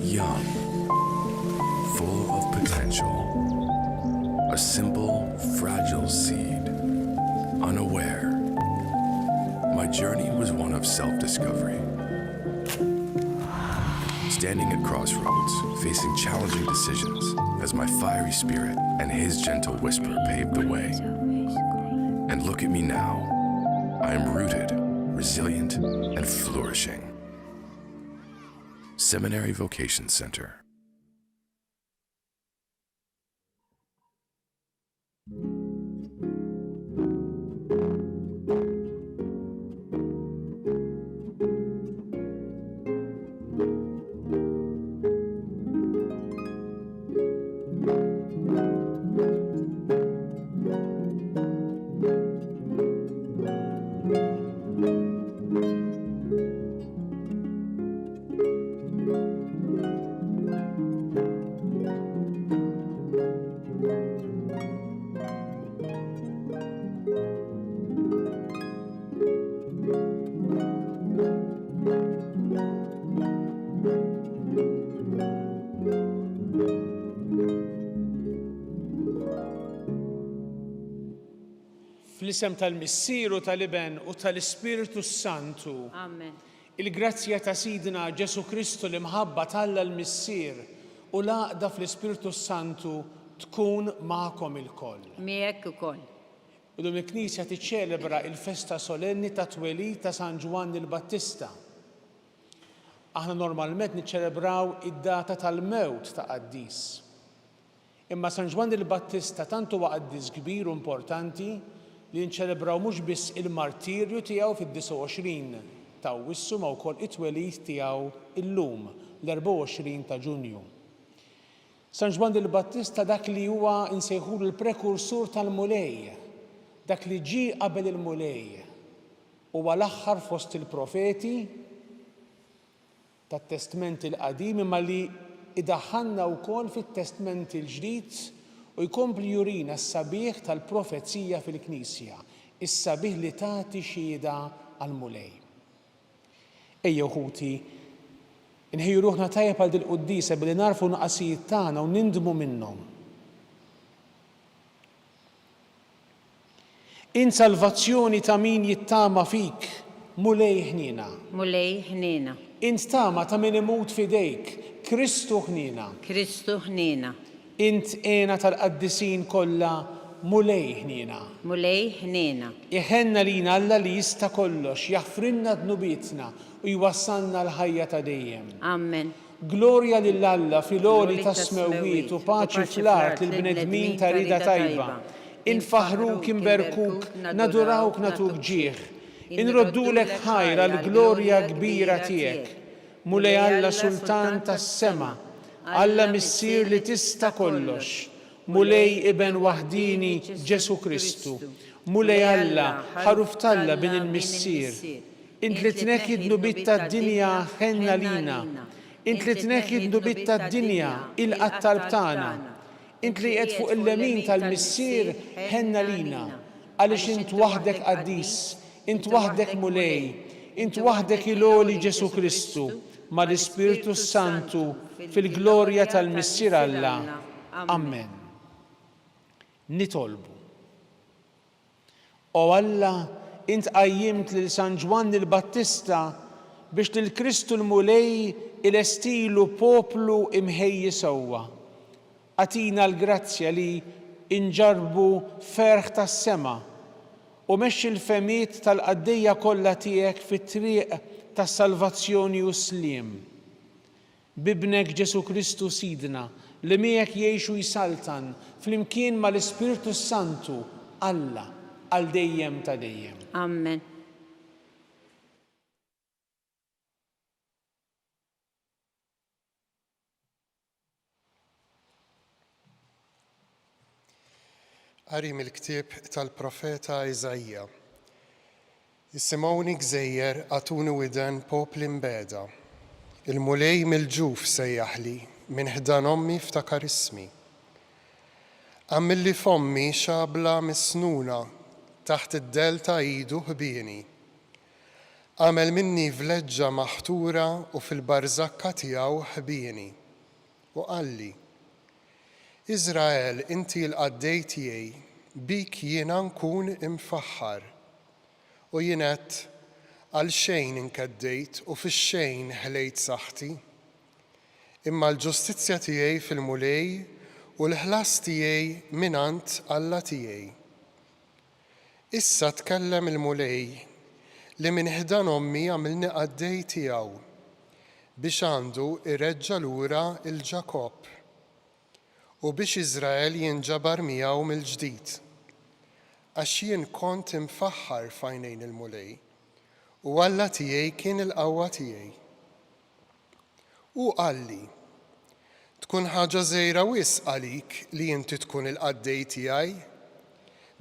Young, full of potential, a simple, fragile seed, unaware. My journey was one of self-discovery. Standing at crossroads, facing challenging decisions, as my fiery spirit and his gentle whisper paved the way. And look at me now. I am rooted, resilient, and flourishing. Seminary Vocation Center. Fl-isem tal-Missieru tal-Iben u tal-Ispiritu Santu. Amen. Il-grazzja ta' Sidna Ġesu Kristu li mħabba Alla l-Missier u l-għaqda fl-Ispiritu Santu tkun magħkom ilkoll. Miegħek ukoll. Illum il-Knisja tiċċelebra il-festa solenni ta' twelid ta' San Ġwanni l-Battista. Aħna normalment niċċelebraw id-data tal-mewt ta' Qaddis. Imma San Ġwanni l-Battista tant huwa qaddis kbir u importanti li nċelebraw mhux biss il-martirju tiegħu fid-29 ta' Awwissu ma wkoll it-twelid tiegħu illum l-24 ta' Ġunju. San Ġwanni l-Battista dak li huwa nsejħulu l-prekursur tal-mulej, dak li ġie qabel il-mulej, huwa l-aħħar fost il-profeti tat-Testament il-Qadim imma li idaħħalna wkoll fit-Testament il-Ġdid u jkompli jurina s-sabiħ tal-profezija fil-Knisja, is-sabiħ li tagħti xhieda għall-mulej. Ejjew ħuti, inħejju ruħna tajjeb għal dil-qudiesa billi narfu nuqqasijiet tagħna u nindmu minnhom. In salvazzjoni ta' min jittama fik, mulej ħnina. Mulej ħnina. Int tama ta' min imut fidejk, Kristu ħnina. Kristu ħnina. Int għena tal-qaddisin kollha mulej ħnina. Mulej ħnina. Iħenna lina Alla li jista' kollox, jaħfrinna dnubietna u jwassalna l-ħajja ta' dejjem. Amen. Glorja lil Alla fil-għoli ta' smewwiet u paċi fl-art lill-bnedmin ta' rida tajba. Infaħruk, inberkuk, nadurawk natuk ġieħ. Inroddulek ħajra l-glorja kbira tiegħek. Mulej Alla Sultan tas-sema, Alla Missier li tista' kollox, mulej Iben waħdini Ġesu Kristu, mulej Alla ħaruf Talla bin il-Missier. Int li tneħħi d-nubiet tad-dinja ħenna lina, int li tneħħi d-nubiet tad-dinja il-qattal tagħna, int li qed fuq il-lemin tal-Missier ħenna lina, għaliex int waħdek qaddis, int waħdek mulej, int waħdek il-għoli Ġesu Kristu, ma l-Ispiritu Santu fil-glorja tal-Missier Alla. Amen. Nitolbu. O Alla, int qajjimt lil San Ġwanni l-Battista biex lil Kristu l-mulej il-estilu poplu imħejji sewwa. Atina l-grazzja li inġarbu ferħ tas-sema u mexxi l-femiet tal-qaddejja kollha tiegħek fit-triq tas-salvazzjoni u s-sliem. Bibnek Ġesu Kristu Sidna li miegħek jgħixu jsaltan flimkien mal-Ispiritu Santu Alla għal dejjem ta' dejjem. Amen. Qari mill-ktieb tal-profeta Iżajja. Issimgħuni Gżejjer għatuni widen popli mbeda. Il-mulej mill-ġuf sejjaħli, minn ħdan ommi ftakar ismi. Għammilli fommi xabla misnuna taħt id-del ta' idu ħbieni. Għamel minni vleġġa maħtura u fil-barzakka tiegħu ħbieni. U qalli: Iżrael, inti l-qaddej tiegħi, bik jiena nkun imfaħħar. U jien għedt: għal xejn inkeddejt u fix-xejn ħlejt saħħti. Imma l-ġustizzja tiegħi fil-mulej u l-ħlas tiegħi minant Alla tiegħi. Issa tkellem il-mulej li minn ħdan ommi għamilni qaddej tiegħu biex għandu irreġġa' lura il-Ġakob u biex Iżrael jinġabar miegħu mill-ġdid. Għax jien kont imfaħħar f'għajnejn il-mulej u Alla tiegħi kien il-qawwa tiegħi. U qalli: tkun ħaġa żgħira wisq għalik li inti tkun il-qaddej tiegħi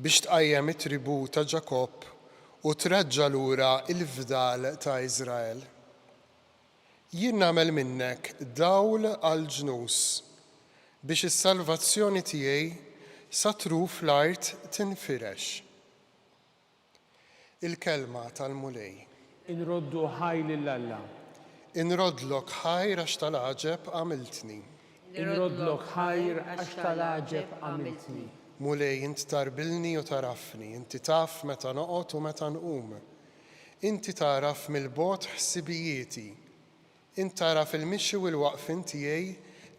biex tqajjem it-tribù ta' Ġakob u treġġa' lura il-fdal ta' Iżrael. Jien nagħmel minnek dawl għall-ġnus biex is-salvazzjoni tiegħi sa truf l-art tinfirex. Il-kelma tal-mulej. Inroddu ħaj lill-Alla. Inrodlok ħajr għax tal-għaġeb għamiltni. Inrodlok ħajr għax tal-għaġeb għamiltni. Mulej, inti tarbilni u tarafni, inti taf meta noqgħod u meta nqum. Inti taraf mill-bogħod ħsibijieti. Inti taraf il-mixi u l-waqfin tiegħi,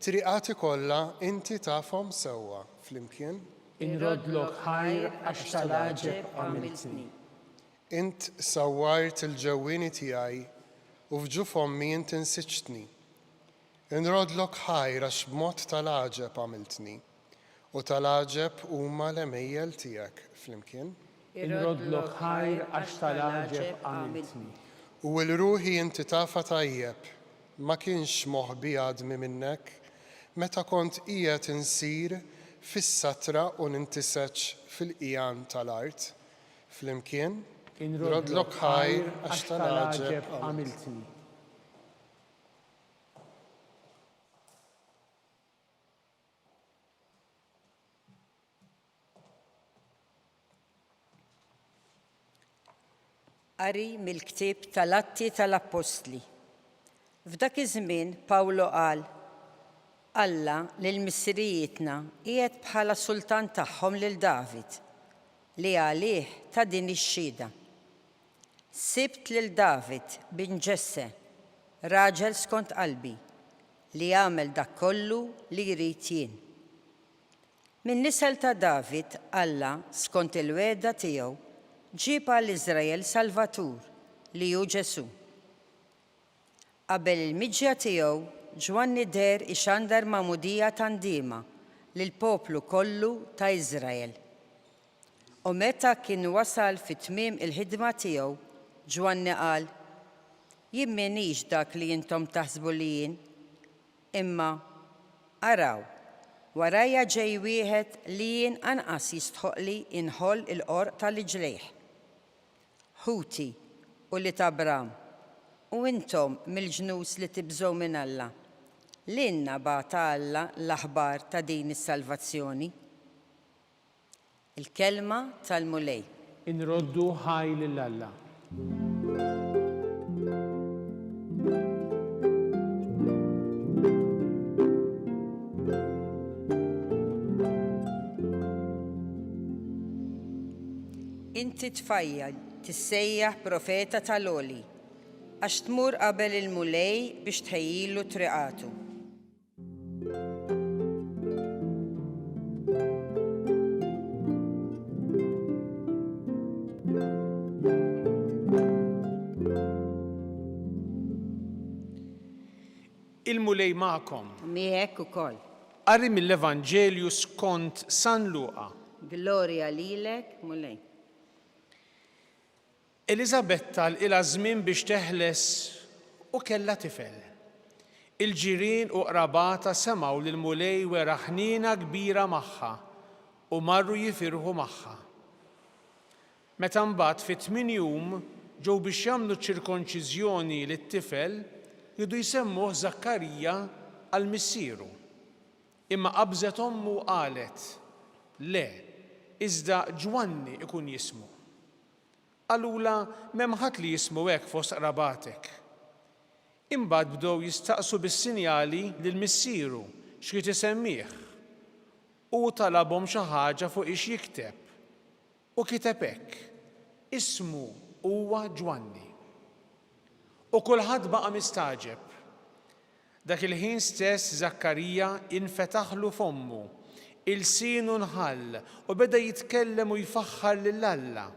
triqati kollha inti tafhom sewwa flimkien. Inrodlok ħajr għax tal-għaġeb għamiltni. Int sawwart il-ġewwieni tiegħi u f'ġuf ommi inti nsiġtni. Inrodlok ħajr għax b'mod tal-għaġeb għamiltni. U tal-għaġeb huma l-emejjel tiegħek flimkien. Inrodlok ħajr għax tal-għaġeb għamiltni. U l-ruħi inti tafa tajjeb ma kienx moħbi għadmi minnek meta kont qiegħed insir fis-satra u nintiseċ fil-qijan tal-art flimkien. Inrodlok ħajr għax tal-għaġeb għamiltni. Qari mill-ktieb tal-Atti tal-Apostli. F'dak iż-żmien Pawlo qal: Alla lil missirijietna qiegħed bħala sultan tagħhom lil David li għalih ta' din ix-xhieda. Sibt lil David bin Ġesse, raġel skont qalbi, li jagħmel dak kollu li jrid jien. Min nisel ta' David Alla skont il-weda tiegħu ġieb għall-Iżrael Salvatur li hu Ġesu. Qabel il-miġja tiegħu Ġwanni der ixandar magħmudija tandiema lill-poplu kollu ta' Iżrael. U meta kien wasal fit-tmiem il-ħidma tiegħu, Ġwanni qal: jien m'għandix dak li intom taħsbu li jien, imma araw, warajja ġej wieħed li jien anqas jistħoqli inħoll il-qorq tal-ġlejħ. Ħuti u li ta' Abram, u intom mill-ġnus li tibżgħu minn Alla, lilna bagħta Alla l-aħbar ta' din is-salvazzjoni. Il-kelma tal-mulej. Inroddu ħaj lill-Alla. Inti tfajjal tissejjaħ profeta tal-għoli għax tmur qabel il-mulej biex tħejjilu triqatu. Il-mulej magħkom. Miegħek ukoll. Qari mill-Evanġelju skont San Luqa. Glorja lilek, mulej. Elizabetta ilha żmien biex teħles u kellha tifel. Il-ġirien u qrabata semgħu li l-mulej wera ħniena kbira magħha u marru jifirħu magħha. Meta mbagħad fit-8 jum ġew biex jagħmlu ċirkonċiżjoni lit-tifel jidu jsemmuh Zakkarija għal missieru. Imma qabżet ommu qalet: le, iżda Ġwanni ikun jismu. Għalula m'hemm ħadd li jismu hekk fost qrabatek. Imbagħad bdew jistaqsu bis-sinjali lil missieru x'rid isemmih u talabhom xi ħaġa fuq ix jikteb. U kiteb hekk: ismu huwa Ġwanni. U kulħadd baqa' mistaġeb. Dak il-ħin stess Zakkarija infetaħlu fommu, il-sienu nħall u beda jitkellem u jfaħħar lill-Alla.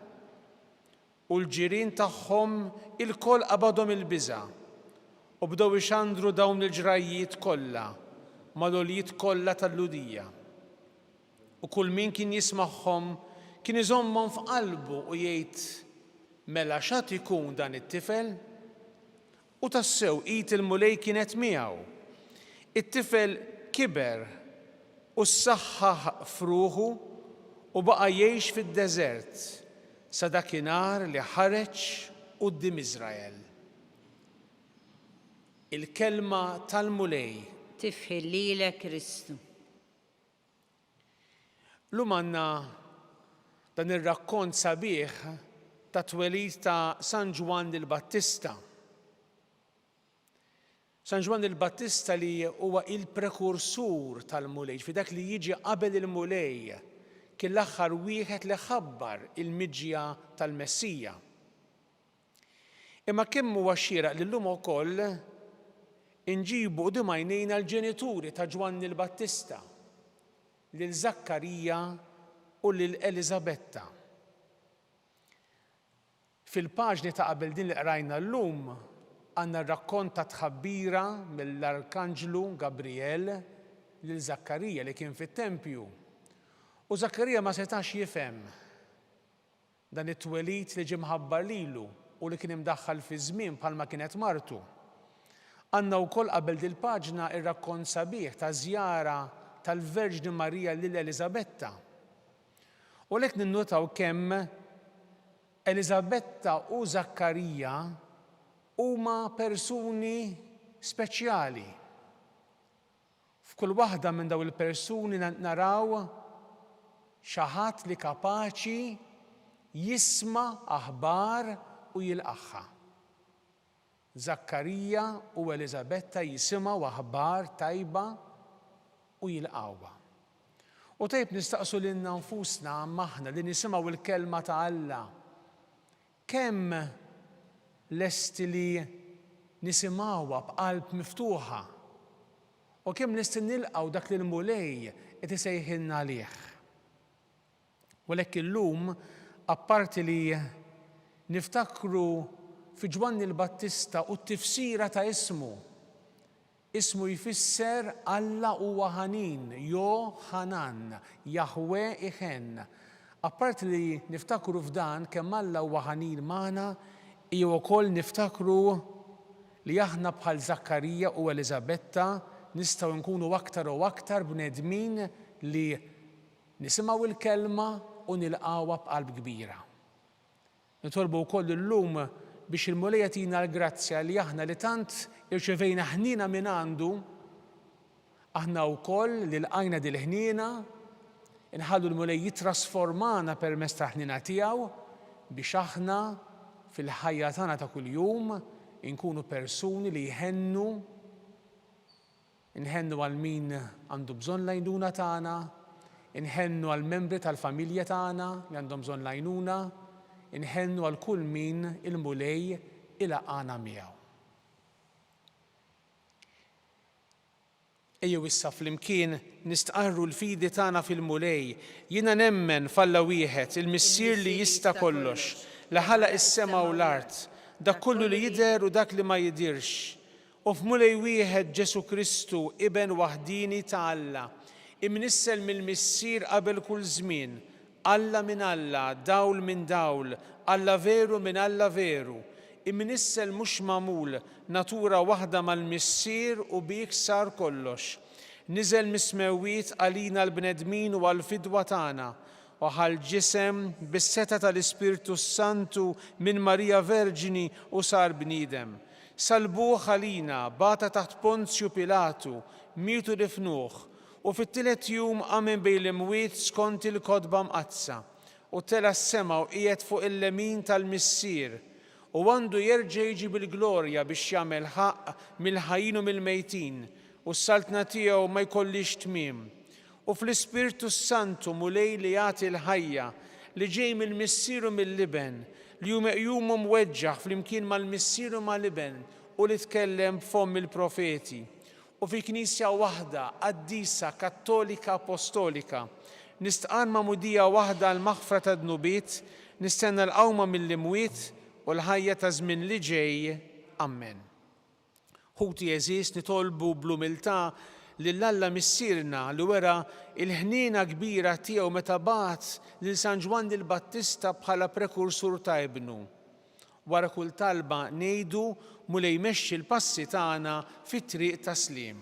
U l-ġirien tagħhom il-koll qabadhom il-biża' u bdew ixandru dawn il-ġrajiet kollha mal-għoljiet kollha tal-ludija. U kull min kien jismagħhom kien iżommhom f'qalbu u jgħid: mela x'għad ikun dan it-tifel? U tassew id il-mulej kienet miegħu. It-tifel kiber u ssaħħaħ fruħu u baqa' jgħix fid-deżert sa dakinhar li ħareġ quddiem Iżrael. Il-kelma tal-mulej. Tifħil lilek Kristu. Llum għandna dan ir-rakkont sabiħ ta' twelid ta' San Ġwan il-Battista. San Ġwan il-Battista li huwa il-prekursur tal-mulej, fi dak li jiġi qabel il-mulej kien l-aħħar wieħed li ħabbar il-miġja tal-Messija. Imma kemm huwa xieraq li llum ukoll inġibu qudiem għajnejna l-ġenituri ta' Ġwan il-Battista, lil Zakkarija u lil Elisabetta. Fil-paġni ta' qabel din li qrajna llum għandna r-rakkont ta' tħabbira mill-Arkanġlu Gabriel lil Zakkarija li kien fit-Tempju. U Zakkarija ma setax jifhem dan it-twelid li ġie mħabbar lilu u li kien imdaħħal fi żmien bħalma kienet martu. Għandna wkoll qabel dil-paġna ir-rakkont sabiħ ta' żjara tal-Verġni Marija lil Elisabetta. U lek ninnotaw kemm Elisabetta u Zakkarija huma persuni speċjali. F'kull waħda minn daw il-persuni naraw xi ħadd li kapaċi jisma' aħbar u jilqagħha. Zakkarija u Elisabetta jisimgħu aħbar tajba u jilqgħuha. U tajb nistaqsu lilna nfusna maħna li nisimgħu il-kelma ta' Alla. Kemm lesti li nisimgħuha b'qalb miftuħa u kemm lesti nilqgħu dak li l-mulej qed isejħilna għalih. Walhekk illum apparti li niftakru fi Ġwanni il-Battista u t-tifsira ta' ismu. Ismu jfisser Alla huwa ħanin, Ħanan, Jahwe iħen. Apparti li niftakru f'dan kemm Alla huwa ħanin magħna, jew ukoll niftakru li aħna bħal Zakkarija u Elisabetta nistgħu nkunu aktar u aktar bnedmin li nisimgħu il-kelma u nilqgħuha b'qalb kbira. Nitolbu wkoll illum biex il-mulej jagħtina l-grazzja li aħna li tant irċevejna ħnina minn għandu, aħna wkoll li lqajna dil ħnina inħallu l-mulej jitrasformana permezz ta' ħnina tiegħu biex aħna fil-ħajja tagħna ta' kuljum inkunu persuni li jħennu għal min għandu bżonn l-għajnuna tagħna, inħennu għal membri tal-familja tagħna li għandhom bżonn l-għajnuna, inħennu għal kull min il-mulej ilaqana miegħu. Ejjew issa flimkien nistqarru l-fidi tagħna fil-mulej. Jiena nemmen f'Alla wieħed, il-missier li jista' kollox, li ħalaq is-sema u l-art, dak kollu li jidher u dak li ma jidirx. U f'mulej wieħed Ġesu Kristu, iben waħdini ta' Alla, imnissel mill-missier qabel kull żmien, Alla minn Alla, dawl minn dawl, Alla veru minn Alla veru, imnissel mhux magħmul, natura waħda mal-missier u bik sar kollox. Niżel mismewwiet għalina l-bnedmin u għall-fidwa tagħna, u ħal-ġisem bis-seta tal-Ispirtu Santu minn Marija Verġini u sar bniedem. Salbuh għalina, bata taħt Ponzju Pilatu, mietu difnuh, u fit-tielet jum qamen bejn l-imwiet skont il-kotba mqazza, u tela s-sema u qiegħed fuq il-lemin tal-missier u għandu jerġa' jiġi bil-glorja biex jagħmel ħaq mill-ħajjin u mill-mejtin u s-saltna tiegħu ma jkollix tmiem. U fl-Ispirtu Santu mulej li jagħti l-ħajja li ġej mill-missier u mill-liben li hu meqjum u mweġġaħ flimkien mal-missier u mal-liben u li tkellem b'fomm il-profeti. U fi Knisja waħda qaddisa Kattolika Apostolika nistqan magħmudija waħda l-maħfra ta' dnubiet, nistenna l-qawma mill-imwiet u l-ħajja ta' żmien li ġej. Amen. Ħuti eżis nitolbu bl-umiltà lil Alla missierna li wera il-ħniena kbira tiegħu meta bagħat lil San Ġwan il-Battista bħala prekursur ta' ibnu. Wara kull talba ngħidu mulej mexxi l-passi tagħna fit-triq ta' slim.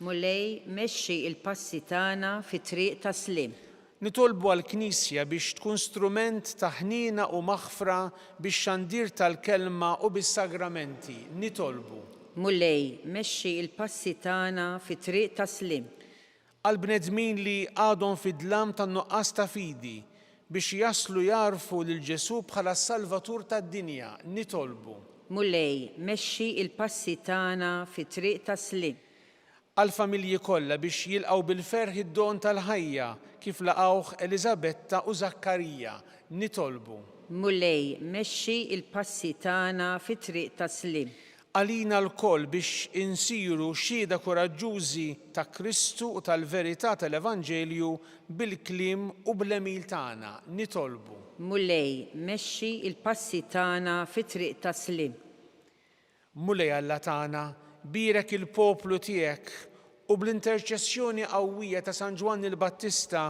Mulej mexxi il-passi tagħna fit-triq ta' slim. Nitolbu għall-Knisja biex tkun strument ta' ħniena u maħfra biex xandir tal-kelma u bis-sagramenti. Nitolbu. Mulej mexxi il-passi tagħna fit-triq ta' slim. Għall-bnedmin li għadhom fid-dlam tan-nuqqas ta' fidi biex jaslu jarfu lil Ġesu bħala Salvatur tad-dinja. Nitolbu. Mulej mexxi il-passi tagħna fit-triq ta' slim. Għall-familji kollha biex jilqgħu bil-ferħ id-don tal-ħajja kif laqgħuh Eliżabetta u Zakkarija. Nitolbu. Mulej mexxi il-passi tagħna fit-triq ta' slim. Għalina l-koll biex insiru xhieda koraġġużi ta' Kristu u tal-verità tal-Evanġelju bil-kliem u bl-emil tagħna. Nitolbu. Mulej mexxi il-passi tagħna fit-triq ta' slim. Mulej Alla tagħna, birek il-poplu tiegħek u bl-interċessjoni qawwija ta' San Ġwan il-Battista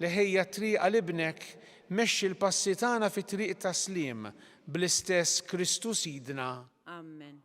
li ħejja triqa l-ibnek mexxi l-passi tagħna fit-triq ta' slim bl-istess Kristu Sidna. Amen.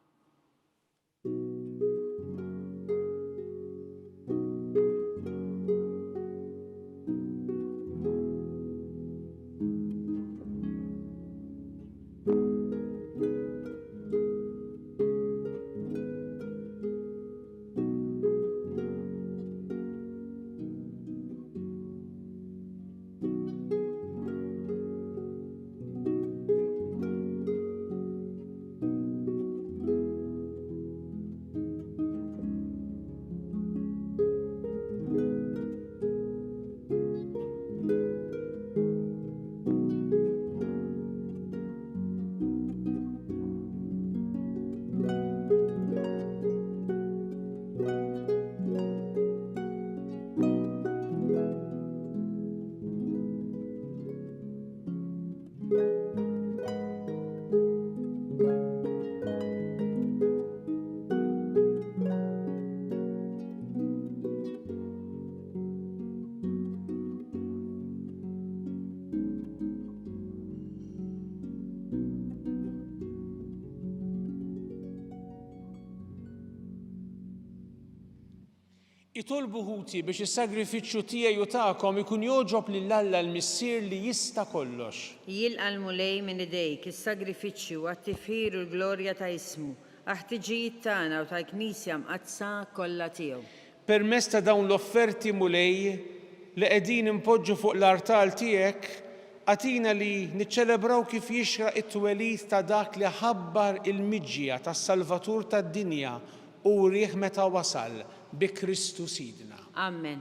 Itolbu ħuti biex is-sagrifiċċju tiegħi u tagħkom ikun jogħġob lil Alla l-Missier li jista' kollox. Jilqa' l-mulej minn idejk is-sagrifiċċju għat-tifħir u l-glorja ta' ismu, aħtiġijiet tagħna u tal-Knisja mqazza kollha tiegħu. Permezz ta' dawn l-offerti mulej li qegħdin impoġġu fuq l-artal tiegħek, għatina li niċċelebraw kif jixraq it-twelid ta' dak li ħabbar il-miġġija tas-Salvatur tad-dinja u rieħ meta wasal bi Kristu Sidna. Amen.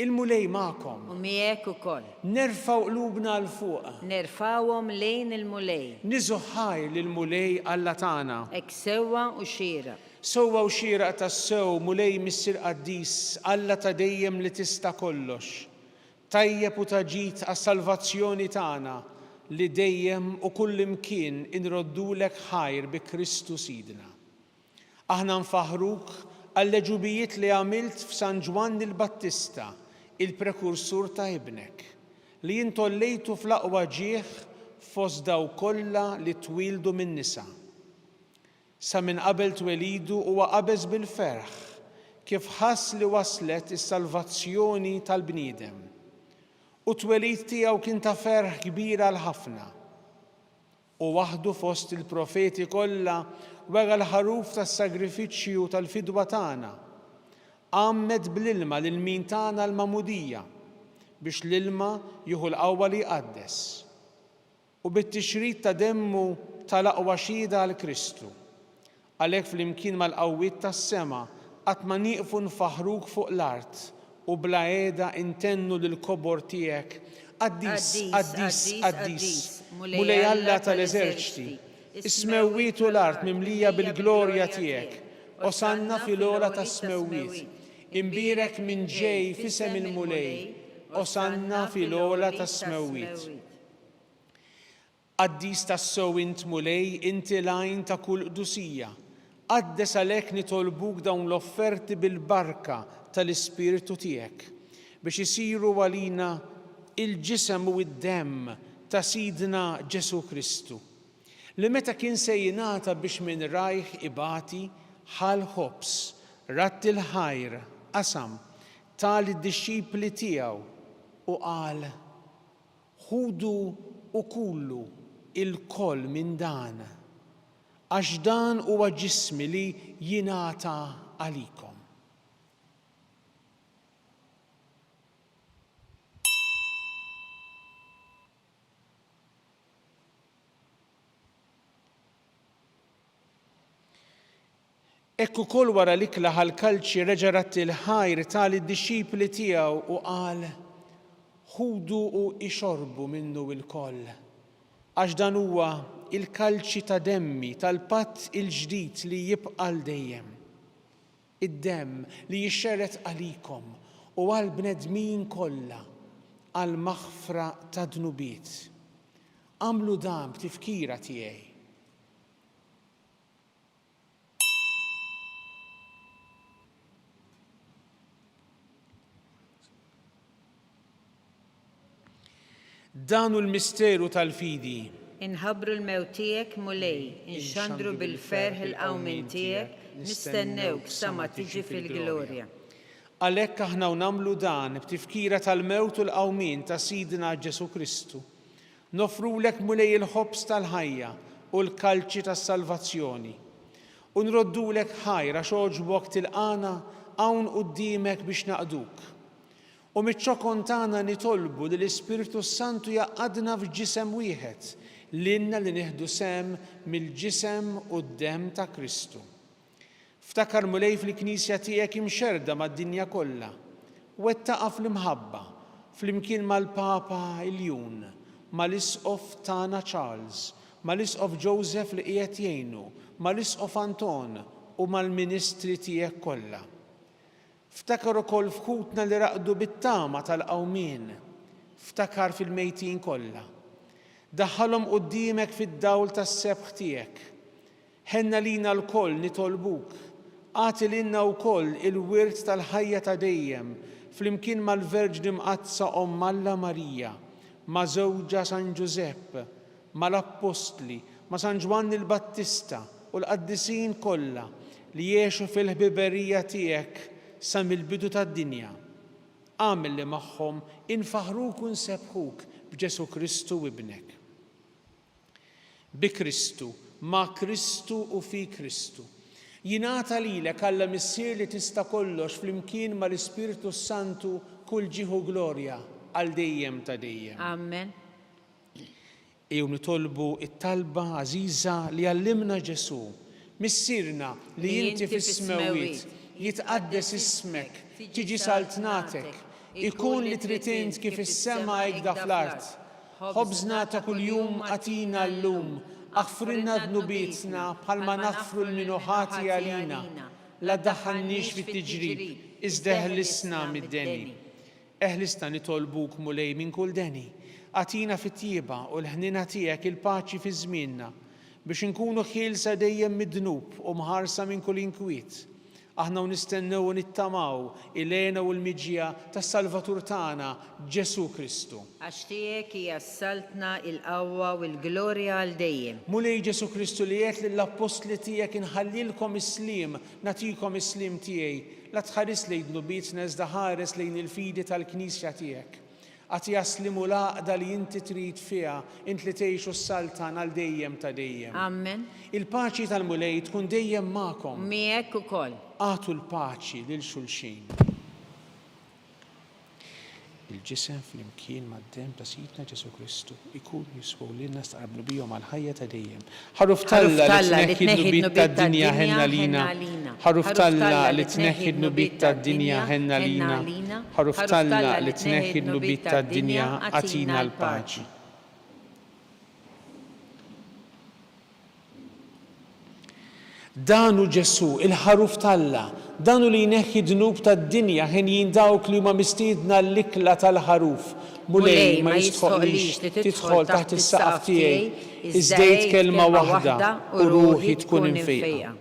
Il-mulej magħkom. U miegħek ukoll. Nerfgħu qlubna l fuq. Nerfawhom lejn il-mulej. Niżu ħajr lill-mulej Alla tagħna. Hekk sewwa u xieraq. Sewwa u xieraq tas-sew mulej missier qaddis Alla ta' dejjem li tista' kollox. Tajjeb u taġid għas-salvazzjoni tagħna li dejjem u kull imkien inroddulek ħajr bi Kristu Sidna. Aħna nfaħruk għall-leġubijiet li għamilt f'San Ġwan il-Battista, il-prekursur ta' ibnek, li jintollejtu fl-aqwa ġieħ fost daw kollha li twildu minn nisa. Sa minn qabel twelidu huwa qabeż bil-ferħ kif ħass li waslet is-salvazzjoni tal-bniedem. U twelid tiegħu kien ta' ferħ kbira l ħafna. U waħdu fost il-profeti kollha wara l-ħaruf tas-sagrifiċċju tal-fidwa tagħna. Għammet bl-ilma lil min tagħna l-magħmudija biex l-ilma jieħu l-qawwa li jqaddes. U bit-tixrid ta' demmu tal-aqwa xhieda għal Kristu. Għalhekk flimkien mal-qawwiet tas-sema qatt ma nieqfu nfaħruk fuq l-art u bla qiegħda intennu lill-kobor tiegħek Qaddis, qaddis, qaddis, mulej Alla tal-eżerċiti, is-smewwiet u l-art mimlija bil-glorja tiegħek, osanna fil-ola tas-smewwiet, imbierek minn ġej fisem il-mulej, osanna fil-ola tas-smewwiet. Qaddis tas-sewwint mulej inti lajn ta' kull qdusija, qaddes għalhekk nitolbuk dawn l-offerti bil-barka tal-Ispiritu tiegħek biex isiru għalina il-ġisem u id-demm ta' Sidna Ġesu Kristu, li meta kien se jingħata biex minn rajh ibati ħal ħobs, ratt il-ħajr, qasam, tal id-dixxipli tiegħu u qal: ħudu u kullu il-koll minn dan, għax dan huwa ġismi li jingħata għalikom. Ekku kol wara l-ikla ħal-kalċi reġa' ratt il-ħajr tal id-dixxipli tiegħu u qal: ħudu u ixorbu minnu il-koll, għax dan huwa il-kalċi ta' demmi tal-patt il-ġdid li jibqa' dejjem. Id-demm li jixxerret għalikom u għall-bnedmin kollha għal maħfra ta' dnubiet. Għamlu dan b'tifkira tiegħi. Dan hu l-misteru tal-fidi. Inħabbru l-mewt tiegħek mulej, inxandru bil-ferħ il-qawmin tiegħek, nistennewk sama tiġi fil-glorja. Għalhekk aħna nagħmlu dan b'tifkira tal-mewt u l-qawmin ta' Sidna Ġesu Kristu. Nofrulek mulej il-ħobs tal-ħajja u l-kalċi tas-salvazzjoni. U nroddulek ħajra x'oġbok tilqana hawn quddiemek biex naqduk. U miċ-ċokon tagħna nitolbu li l-Ispiritu Santu jaqadna f'ġisem wieħed lilna li nieħdu sem mill-ġisem u d-demm ta' Kristu. Ftakar mulej fil-Knisja tiegħek imxerda mad-dinja kollha, wettaqa fl-imħabba, flimkien mal-Papa Iljun, mal-Isqof tagħna Charles, mal-Isqof Joseph li qiegħed jgħinu, mal-Isqof Anton u mal-Ministri tiegħek kollha. Ftakar ukoll f'kutna li raqdu bit-tama tal-qawmien, ftakar fil-mejtin kollha. Daħħalhom quddiemek fid-dawl tas-sebħ tiegħek. Ħenna lina l-koll nitolbuk, għati lilna wkoll il-wirt tal-ħajja ta' dejjem flimkien mal-Verġni Mqazza Omm Alla Marija, ma' żewġa San Giuseppe, mal-Apostli, ma' San Ġwanni l-Battista u l-qaddisin kollha li jgħixu fil-ħbiberija tiegħek sa mill-bidu tad-dinja. Għamel li magħhom infaħruk u nsebħuk b'Ġesu Kristu ibnek. Bi Kristu, ma' Kristu u fi Kristu. Jingħata lilek Alla missier li tista' kollox flimkien mal-Ispiritu Santu kull ġieħu glorja għal dejjem ta' dejjem. Amen. Ejjew nitolbu it-talba għażiża li għallimna Ġesu, missierna li inti fis-smewwiet jitqaddes ismek, tiġi saltnatek, ikun li trid int kif is-sema hekk fl-art. Ħobżna ta' kuljum għatina llum, aħfrilna dnubietna bħalma naħfru l-minuħati għalina, la ddaħħalniex fit-tiġrib, iżda eħlisna mid-deni. Eħlisna nitolbuk mulej minn kull deni, għatina fit-tjieba u l-ħnina tiegħek il-paċi fi żmienna biex inkunu ħielsa dejjem mid-dnub u mħarsa minn kull inkwiet. Aħna nistennew u nittamaw il-għena u l-miġja tas-Salvatur tagħna Ġesu Kristu. Għax tiegħek hija s-saltna il-qawwa u l-glorja għal dejjem. Mulej Ġesu Kristu li qed lill-Apostli tiegħek inħallilkom is-sliem, nagħtikom is-sliem tiegħi, la tħares lejn dnubietna iżda ħares lejn il-fidi tal-Knisja tiegħek. Għati jaslimu l-għaqda li inti trid fiha, int li tgħixu s-saltan għal dejjem ta' dejjem. Amen. Il-paċi tal-mulej tkun dejjem magħkom. Miegħek ukoll. Għatu l-paċi lil xulxin. il-ġisem fl-imkien mad-dem ta' Sidna Ġesu Kristu ikun jiswu lilna staqablu bihom għal-ħajja ta' dejjem. Ħaruf Talla li tneħħi d-nubit tad-dinja ħenna lina. Ħaruf Talla li tneħħi d-nubit tad-dinja ħenna lina. Ħaruf Talla li tneħħi d-nubit tad-dinja atina l-paċi. Danu Ġesu, il-ħaruf Talla, danu li jneħħi dnub tad-dinja ħin dawk li huma mistiedna l-ikla tal-ħaruf. Mulej ma jistħoqlix li tidħol taħt is-saqaf tiegħi, iżdejt kelma waħda u ruħi tkun infejqa.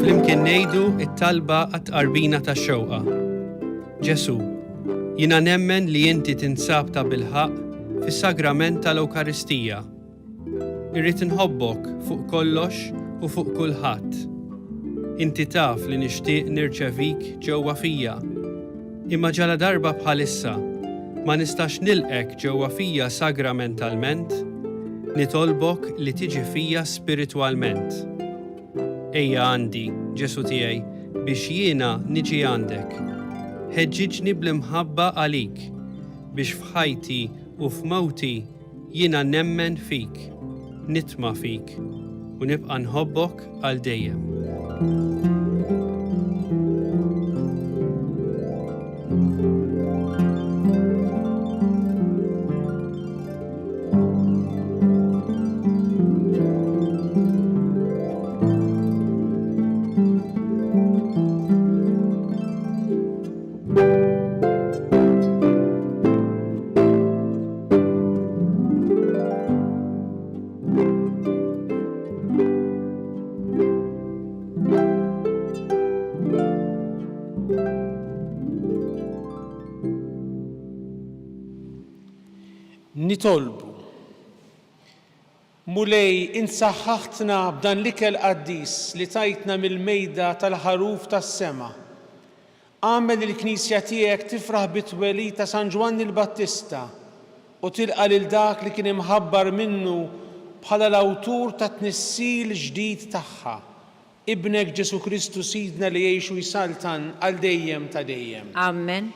Flimkien ngħidu t-talba għat-qarbina tax-xewqa. Ġesu, jiena nemmen li inti tinsab ta' bilħaq fis-sagrament tal-Ewkaristija. Irrid inħobbok fuq kollox u fuq kulħadd. Inti taf li nixtieq nirċevik ġewwa fija. Imma ġala darba bħalissa ma nistax nilqek ġewwa fija sagramentalment, nitolbok li tiġi fija spiritwalment. Ejja għandi, Ġesu tiegħi, biex jiena niġi għandek. Ħeġġiġni bl-imħabba għalik, biex f'ħajti u f'mawti jiena nemmen fik, nitma fik, u nibqa' nħobbok għal dejjem. Nitolbu. Mulej insaħħaħtna b'dan l-ikel qaddis li tajtna mill-mejda tal-ħaruf tas-sema. Għamel il-Knisja tiegħek tifraħ bit-twelid ta' San Ġwanni l-Battista u tilqa' lil dak li kien imħabbar minnu bħala l-awtur ta' tnissil ġdid tagħha. Ibnek Ġesu Kristu Sidna li jgħixu jsaltan għal dejjem ta' dejjem. Amen.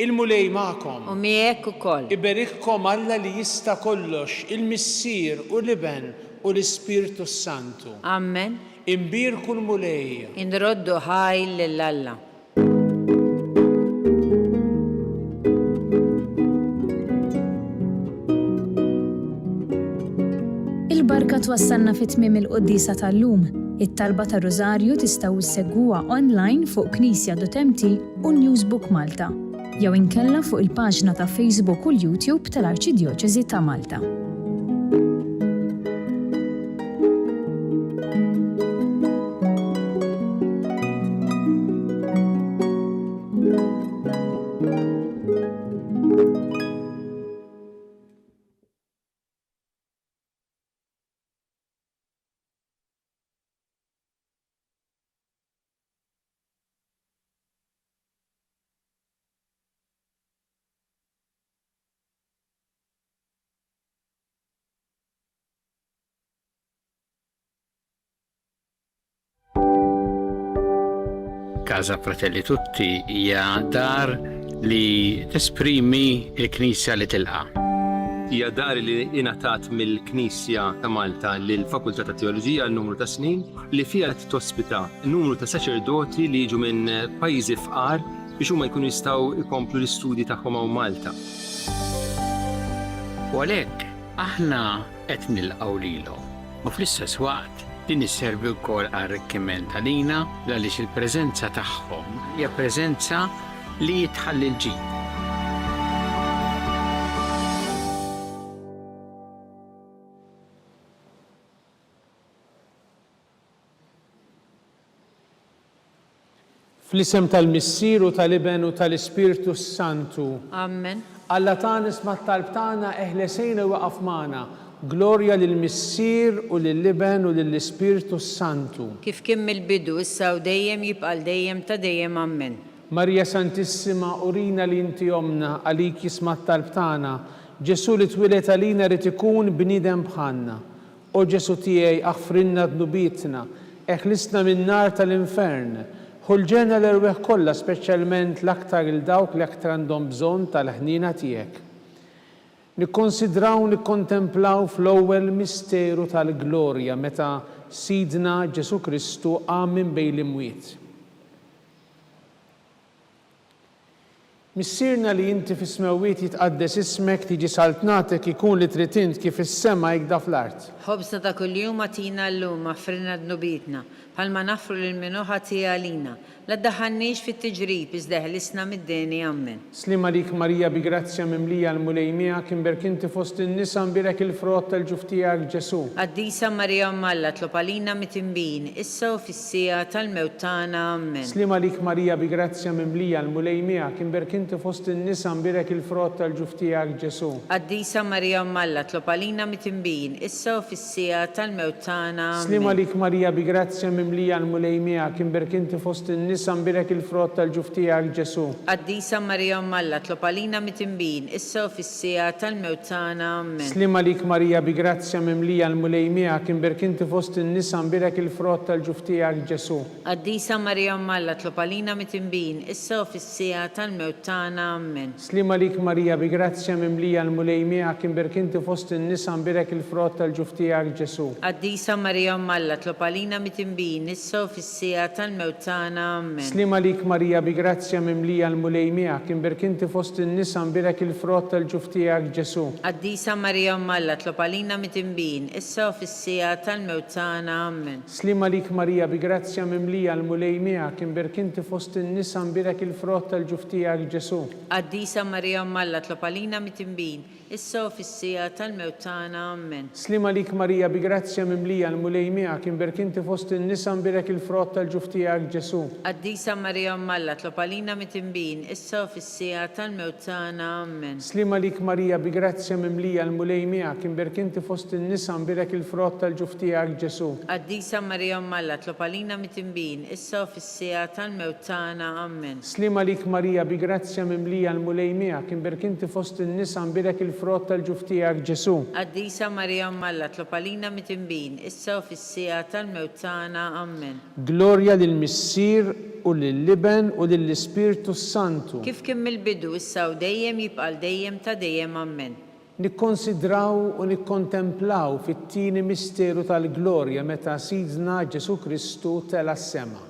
Il-mulej ma'kom. U miegħek ukoll. Iberikkom Alla li jista' kollox, il-Missier u l-Iben u l-Ispirtu Santu. Amen. Imbirku l-mulej. Inroddu ħajl lill-Alla. Il-barka twassalna fit-tmiem il-qoddisa tal-lum. It-talba ta' Rożarju tistgħu issegwuha online fuq Knisja.mt u Newsbook Malta, jew inkella fuq il-paġna ta' Facebook u l-YouTube tal-Arċidjoċeżi ta' Malta. Casa Fratelli Tutti hija dar li tesprimi l-Knisja li tilqa'. Hija dar li ingħatat mill-Knisja ta' Malta lill-Fakultà ta' Teoloġija għal numru ta' snin li fiha tospita numru ta' saċerdoti li jiġu minn pajjiżi fqar biex huma jkunu jistgħu jkomplu l-istudji tagħhom hawn Malta. U għalhekk aħna qed nilqgħu lilhom. U fl-istess waqt din isservi wkoll għar-rikkiment għalina għaliex il-preżenza tagħhom hija preżenza li tħalli l-ġid. Fl-isem tal-Missier u tal-Iben u tal-Ispirtu Santu. Amen. Alla tan isma' talb tagħna eħlesejna waqaf magħna. Glorja lill-Missier u lill-Iben u lill-Ispirtu Santu. Kif kien mill-bidu issa u dejjem jibqa' dejjem ta' dejjem amen. Marja Santissima, urina li inti omna għalik jisma' talb tagħna. Ġesu li twilet għalina rid ikun bniedem bħalna. O Ġesu tiegħi aħfrinna dnubitna, eħlisna min-nar tal-infern. Ħulġena l-erweħ kollha speċjalment l-aktar il-dawk li aktar għandhom bżonn tal-ħnina tiegħek. Nikkonsidraw nikkontemplaw fl-ewwel misteru tal-glorja meta Sidna Ġesu Kristu qam minn bejn l-imwiet. Missierna li inti fis-smewwiet jitqaddes ismek tiġi saltnatek ikun li trid int kif is-sema jgda fl-art. Ħobsna ta' kuljum atina llum aħfrinna dnubitna bħalma nafru lil minuħa tiegħi għalina. La ddaħħalniex fit-tiġrib iżda ħlisna mid-deni amen. Slima lik Marija bi grazzja mimlija l-mulejmija kien berkinti fost in-nisa nbirek il-frott tal-ġuf tiegħek Ġesu. Qaddisa Marija Mmalla tlob għalina mit-tinbin, issa u fis-sija tal-mewt tagħna amen. Slima lik Marija bi grazzja mimlija l-mulejmija kien berkinti fost in-nisa nbirek il-frott tal-ġuf tiegħek Ġesu. Qaddisa Marija Mmalla tlob għalina mit-tinbin, issa u fis-sija tal-mewt tagħna amen. Slima lik Marija bi grazzja mimlija l-mulejmija kien berkinti fost in-nisa nbirek il-frott tal-ġuf tiegħek Ġesu. Qaddisa Marija Mmalla tlob għalina mit-tinbin, issa u fis-sija tal-mewt tagħna amen. Slima lik Marija bi grazzja mimlija l-mulejmija kien berkinti fost in-nisa nbirek il-frott tal-ġuf tiegħek Ġesu. Qaddisa Marija Mmalla tlob għalina mit-tinbin, issa u fis-sija tal-mewt tagħna amen. Slima lik Marija bi grazzja mimlija l-mulejmija kien berkinti fost in-nisa nbirek il-frott tal-ġuf tiegħek Ġesu. Qaddisa Marija Mmalla tlob għalina mit-tinbin, issa u fis-sija tal-mewt tagħna amen. Slima lik Marija bi grazzja mimlija l-mulejmija kien berkinti fost in-nisa nbirek il-frott tal-ġuf tiegħek Ġesu. Qaddisa Marija Mmalla tlob għalina mit-tinbin, issa u fis-sija tal-mewt tagħna amen. Slima lik Marija bi grazzja mimlija l-mulejmija kien berkinti fost in-nisa nbirek il-frott tal-ġuf tiegħek Ġesu. Qaddisa Marija Mmalla tlob għalina mit-tinbin, issa u fis-sija tal-mewt tagħna amen. Slima lik Marija bi grazzja mimlija l-mulejmija kien berkinti fost in-nisa nbirek il-frott tal-ġuf tiegħek Ġesu. Qaddisa Marija Mmalla tlob għalina mit-tinbin, issa u fis-sija tal-mewt tagħna amen. Slima lik Marija bi grazzja mimlija l-mulejmija kien berkinti fost in-nisa nbirek il-frott tal-ġuf tiegħek Ġesu. Qaddisa Marija Mmalla tlob għalina mit-tinbin, issa u fis-sija tal-mewt tagħna amen. Slima lik Marija bi grazzja mimlija l-mulejmija kien berkinti fost in-nisa nbirek il-frott tal-ġuf tiegħek Ġesu. Qaddisa Marija Mmalla tlob għalina mit-tinbin, issa u fis-sija tal-mewt tagħna amen. Glorja lill-Missier u lill-Iben u lill-Ispirtu Santu. Kif kien mill-bidu issa u dejjem jibqa' dejjem ta' dejjem amen. Nikkonsidraw u nikkontemplaw fit-tieni misteru tal-glorja meta Sidna Ġesu Kristu tela s-sema.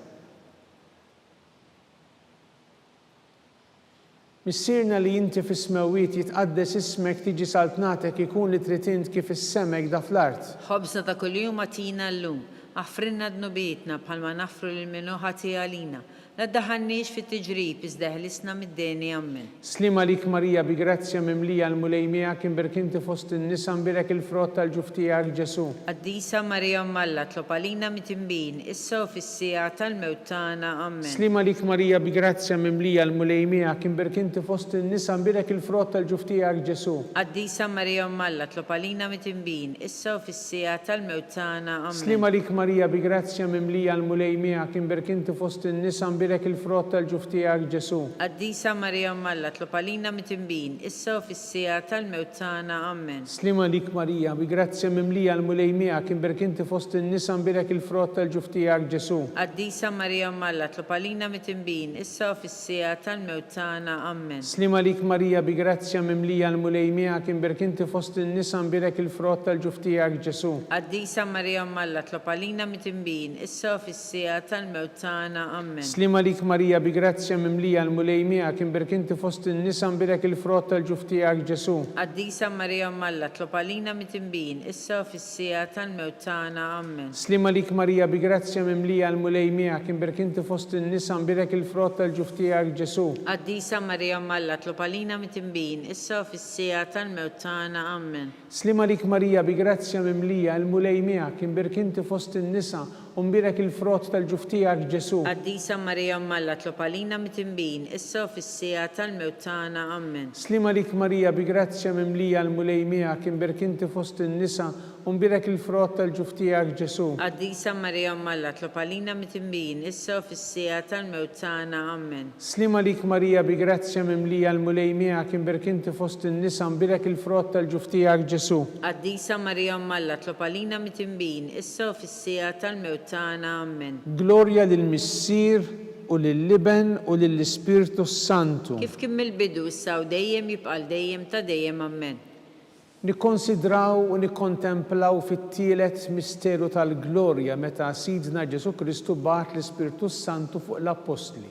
Missierna li inti fis-smewwiet jitqaddes ismek tiġi saltnatek ikun li trid int kif is-sema jgda fl-art. Ħobsna ta' kuljum atina llum, aħfrinna dnubitna bħalma nafru lil minuħa tiegħi għalina. La ddaħħalniex fit-tiġrib iżda ħlisna mid-deni amen. Slima lik Marija bi grazzja mimlija l-mulejmija kien berkinti fost in-nisa nbirek il-frott tal-ġuf tiegħek Ġesu. Qaddisa Marija Mmalla tlob għalina mit-tinbin, issa u fis-sija tal-mewt tagħna amen. Slima lik Marija bi grazzja mimlija l-mulejmija kien berkinti fost in-nisa nbirek il-frott tal-ġuf tiegħek Ġesu. Qaddisa Marija Mmalla tlob għalina mit-tinbin, issa u fis-sija tal-mewt tagħna amen. Slima lik Marija bi grazzja mimlija l-mulejmija kien berkinti fost in-nisa nbirek il-frott tal-ġuf tiegħek Ġesu. Qaddisa Marija Mmalla tlob għalina mit-tinbin, issa u fis-sija tal-mewt tagħna amen. Slima lik Marija bi grazzja mimlija l-mulejmija kien berkinti fost in-nisa nbirek il-frott tal-ġuf tiegħek Ġesu. Qaddisa Marija Mmalla tlob għalina mit-tinbin, issa u fis-sija tal-mewt tagħna amen. Slima lik Marija bi grazzja mimlija l-mulejmija kien berkinti fost in-nisa nbirek il-frott tal-ġuf tiegħek Ġesu. Qaddisa Marija Mmalla tlob għalina għalina mitimbin, issa u fis-sija tal-mewt tagħna. Amen. Slima lik Marija bi grazzja mimlija l-mulej miegħek imbirk inti fost in-nisa imbirek il-frott tal-ġuf tiegħek Ġesu. Qaddisa Marija Malla, tlob għalina mitimbin, issa u fis-sija tal-mewt tagħna. Amen. Slima lik Marija bi grazzja mimlija l-mulej miegħek imbirk inti fost in-nisa imbirek il-frott tal-ġuf tiegħek Ġesu. Qaddisa Marija Malla, tlob għalina mitimbin, issa u fis-sija tal-mewt tagħna. Amen. Slima lik Marija bi grazzja mimlija l-mulej miegħek imbirk inti fost in-nisa umbirek il-frott tal-ġuf tiegħek Ġesu. Qaddisa Marija Malla, tlob għalina mitimbin, issa u fis-sija tal-mewt tagħna. Amen. Slima lik Marija bi grazzja mimlija l-mulej miegħek imbirk inti fost in-nisa umbirek il-frott tal-ġuf tiegħek Ġesu. Qaddisa Marija Malla, tlob għalina mitimbin, issa u fis-sija tal-mewt tagħna. Amen. Slima lik Marija bi grazzja mimlija l-mulej miegħek imbirk inti fost in-nisa umbirek il-frott tal-ġuf tiegħek Ġesu. Qaddisa Marija Malla, tlob għalina mitimbin, issa u fis-sija tal-mewt tagħna. Amen. Glorja lill-Missier u lill-Liben u lill-Ispirtu Santu. Kif kien mill-bidu issa u dejjem jibqal dejjem ta' dejjem. Amen. Nikkonsidraw u nikkontemplaw fit-tielet misteru tal-glorja meta Sidna Ġesu Kristu bagħat l-Ispirtu Santu fuq l-Apostli.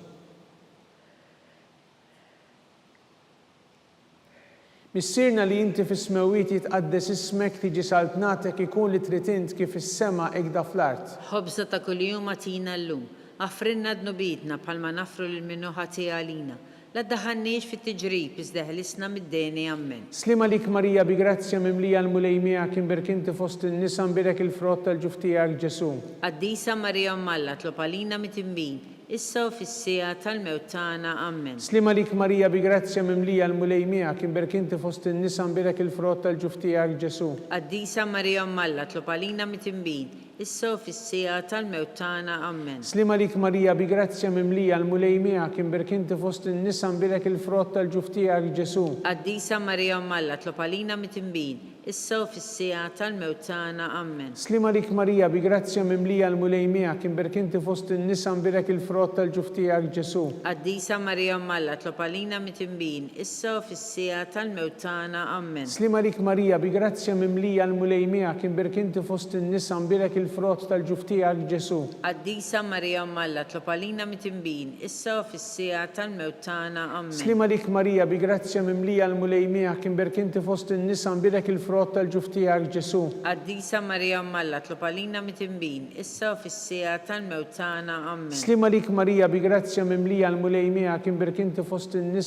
Missierna li inti fis-smewiet jitqaddes ismek tiġi saltnatek ikun li trid int kif is-sema ekda fl-art. Ħobża ta' kuljum atina llum, affrinna dnubitna bħalma nafru lil minnu ħati għalina. La ddaħħalniex fit-tiġrib iżda ħlisna mid-deni. Amen. Slima lik Marija bi grazzja mimlija l-mulej miegħek imbirk inti fost in-nisa imbirek il-frott tal-ġuf tiegħek Ġesu. Qaddisa Marija Malla, tlob għalina mitimbin, issa u fis-sija tal-mewt tagħna. Amen. Slima lik Marija bi grazzja mimlija l-mulej miegħek imbirk inti fost in-nisa imbirek il-frott tal-ġuf tiegħek Ġesu. Qaddisa Marija Malla, tlob għalina mitimbin, issa u fis-sija tal-mewt tagħna. Amen. Slima lik Marija bi grazzja mimlija l-mulej miegħek imbirk inti fost in-nisa imbirek il-frott tal-ġuf tiegħek Ġesu. Qaddisa Marija Malla, tlob għalina mitimbin, issa u fis-sija tal-mewt tagħna. Amen. Slima lik Marija bi grazzja mimlija l-mulej miegħek imbirk inti fost in-nisa imbirek il-frott tal-ġuf tiegħek Ġesu. Qaddisa Marija Malla, tlob għalina mitimbin, issa u fis-sija tal-mewt tagħna. Amen. Slima lik Marija bi grazzja mimlija l-mulej miegħek imbirk inti fost in-nisa imbirek il-frott tal-ġuf tiegħek Ġesu. Qaddisa Marija Malla, tlob għalina mitimbin, issa u fis-sija tal-mewt tagħna. Amen. Slima lik Marija bi grazzja mimlija l-mulej miegħek imbirk inti fost in-nisa imbirek il-frott tal-ġuf tiegħek Ġesu. Qaddisa Marija Malla, tlob għalina mitimbin, issa u fis-sija tal-mewt tagħna. Amen. Slima lik Marija bi grazzja mimlija l-mulej miegħek imbirk inti fost in-nisa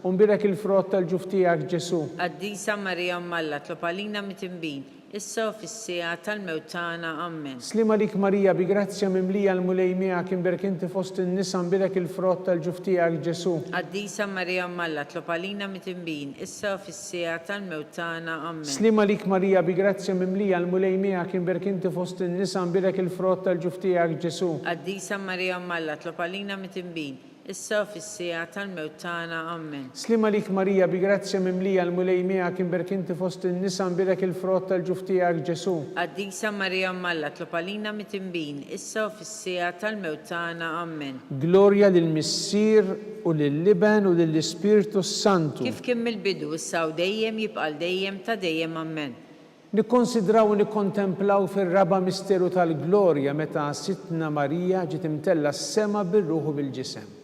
umbirek il-frott tal-ġuf tiegħek Ġesu. Qaddisa Marija Malla, tlob għalina mitimbin, issa u fis-sija tal-mewt tagħna. Amen. Slima lik Marija bi grazzja mimlija l-mulej miegħek imbirk inti fost in-nisa imbirek il-frott tal-ġuf tiegħek Ġesu. Qaddisa Marija Malla, tlob għalina mitimbin, issa u fis-sija tal-mewt tagħna. Amen. Slima lik Marija bi grazzja mimlija l-mulej miegħek imbirk inti fost in-nisa imbirek il-frott tal-ġuf tiegħek Ġesu. Qaddisa Marija Malla, tlob għalina mitimbin, issa u fis-sija tal-mewt tagħna. Amen. Slima lik Marija bi grazzja mimlija l-mulej miegħek imbirk inti fost in-nisa imbirek il-frott tal-ġuf tiegħek Ġesu. Qaddisa Marija Malla, tlob għalina mitimbin, issa u fis-sija tal-mewt tagħna. Amen. Glorja lill-Missier u lill-Liben u lill-Ispirtu Santu. Kif kien mill-bidu issa u dejjem jibqal dejjem ta' dejjem. Amen. Nikkonsidraw u nikkontemplaw fir-raba misteru tal-glorja meta Sitna Marija ġiet imtella s-sema bir-Ruħ u bil-ġisem.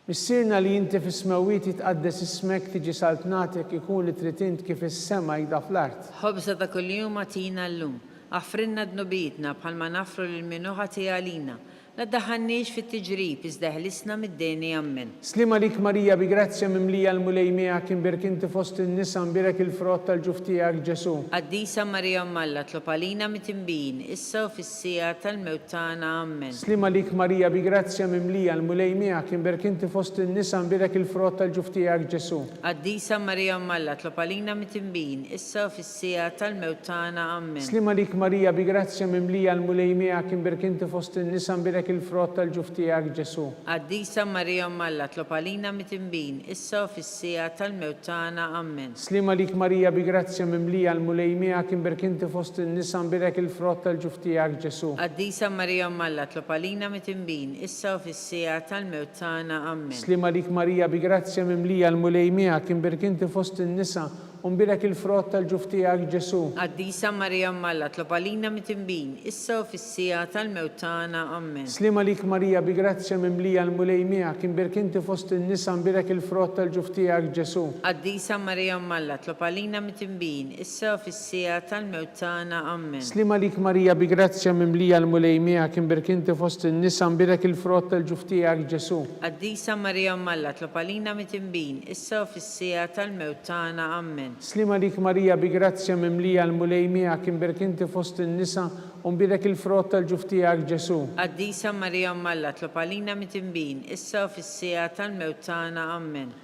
Missierna li inti fis-smewiet jitqaddes ismek tiġi saltnatek ikun li trid int kif is-sema jgħidha fl-art. Ħobża ta' kuljum atina llum, affrinna dnubitna bħalma nafru lil minnu ħati għalina. La ddaħħalniex fit-tiġrib iżda ħlisna mid-deni. Amen. Slima lik Marija bi grazzja mimlija l-mulej miegħek imbirk inti fost in-nisa imbirek il-frott tal-ġuf tiegħek Ġesu. Qaddisa Marija Malla, tlob għalina mitimbin, issa u fis-sija tal-mewt tagħna. Amen. Slima lik Marija bi grazzja mimlija l-mulej miegħek imbirk inti fost in-nisa imbirek il-frott tal-ġuf tiegħek Ġesu. Qaddisa Marija Malla, tlob għalina mitimbin, issa u fis-sija tal-mewt tagħna. Amen. Slima lik Marija bi grazzja mimlija l-mulej miegħek imbirk inti fost in-nisa imbirek il-frott tal-ġuf tiegħek Ġesu. Qaddisa Marija Malla, tlob għalina mitimbin, issa u fis-sija tal-mewt tagħna. Amen. Slima lik Marija bi grazzja mimlija l-mulej miegħek imbirk inti fost in-nisa imbirek il-frott tal-ġuf tiegħek Ġesu. Qaddisa Marija Malla, tlob għalina mitimbin, issa u fis-sija tal-mewt tagħna. Amen. Slima lik Marija bi grazzja mimlija l-mulej miegħek imbirk inti fost in-nisa unbilek il-frott tal-ġuf tiegħek Ġesu. Qaddisa Marija Malla, tlob għalina mit-tinbin, issa u fis-sija tal-mewt tagħna. Amen. Slima lik Marija bi grazzja mimlija l-mulej miegħek inbirek inti fost in-nisa unbilek il-frott tal-ġuf tiegħek Ġesu. Qaddisa Marija Malla, tlob għalina mit-tinbin, issa u fis-sija tal-mewt tagħna. Amen. Slima lik Marija bi grazzja mimlija l-mulej miegħek inbirek inti fost in-nisa unbilek il-frott tal-ġuf tiegħek Ġesu. Qaddisa Marija Malla, tlob għalina mit-tinbin, issa u fis-sija tal-mewt tagħna. Amen. Slima lik Marija bi grazzja mimlija l-mulej miegħek inbirek inti fost in-nisa unbilek il-frott tal-ġuf tiegħek Ġesu. Qaddisa Marija Malla, tlob għalina mit-tinbin, issa u fis-sija tal-mewt tagħna. Amen.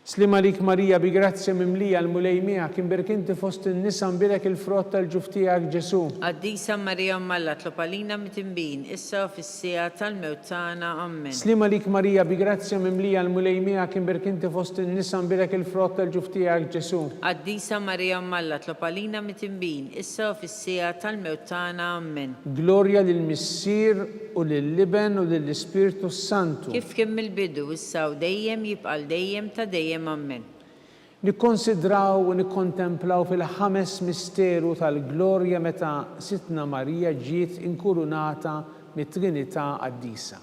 Slima lik Marija bi grazzja mimlija l-mulej miegħek inbirek inti fost in-nisa unbilek il-frott tal-ġuf tiegħek Ġesu. Qaddisa Marija Malla, tlob għalina mit-tinbin, issa u fis-sija tal-mewt tagħna. Amen. Slima lik Marija bi grazzja mimlija l-mulej miegħek inbirek inti fost in-nisa unbilek il-frott tal-ġuf tiegħek Ġesu. Qaddisa Marija Malla, tlob għalina mit-tinbin, issa u fis-sija tal-mewt tagħna. Amen. Glorja lill-Missier u lill-Liben u lill-Ispirtu Santu. Kif kien mill-bidu, issa u dejjem jibqal dejjem ta' dejjem. Amen. Nikkonsidraw u nikkontemplaw fil-ħames misteru tal-glorja meta Sitna Marija ġiet inkurunata mit-Trinità Qaddisa.